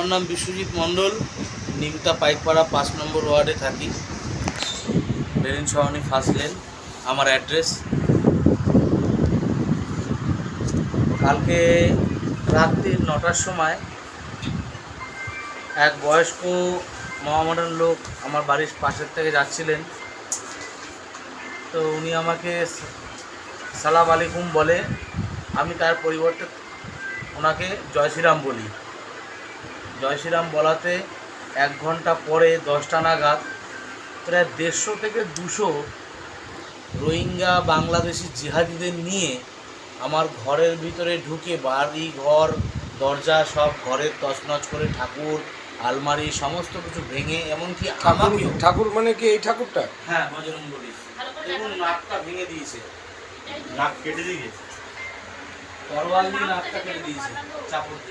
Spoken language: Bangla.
আমার নাম বিশ্বজিৎ মণ্ডল, নিমতা পাইকপাড়া 5 নম্বর ওয়ার্ডে থাকি, বেরিন সহনী ফার্স্ট লেন। আমার অ্যাড্রেস। কালকে রাত্রি 9টার সময় এক বয়স্ক মহামডান লোক আমার বাড়ির পাশের থেকে যাচ্ছিলেন। তো উনি আমাকে সালাম আলাইকুম বলে, আমি তার পরিবর্তে ওনাকে জয় শ্রীরাম বলি। জয় শ্রীরাম বলাতে 1 ঘন্টা পরে 10টা নাগাদ প্রায় 150 থেকে 200 রোহিঙ্গা বাংলাদেশি জিহাদিদের নিয়ে আমার ঘরের ভিতরে ঢুকে বাড়ি ঘর দরজা সব ঘরের তছনছ করে, ঠাকুর আলমারি সমস্ত কিছু ভেঙে, এমনকি ঠাকুর মানে কি এই ঠাকুরটা? হ্যাঁ, বজরংবলী। এবং নাকটা ভেঙে দিয়েছে, নাক কেটে দিয়েছে, তরোয়াল দিয়ে নাকটা কেটে দিয়েছে চাপড় দিয়ে।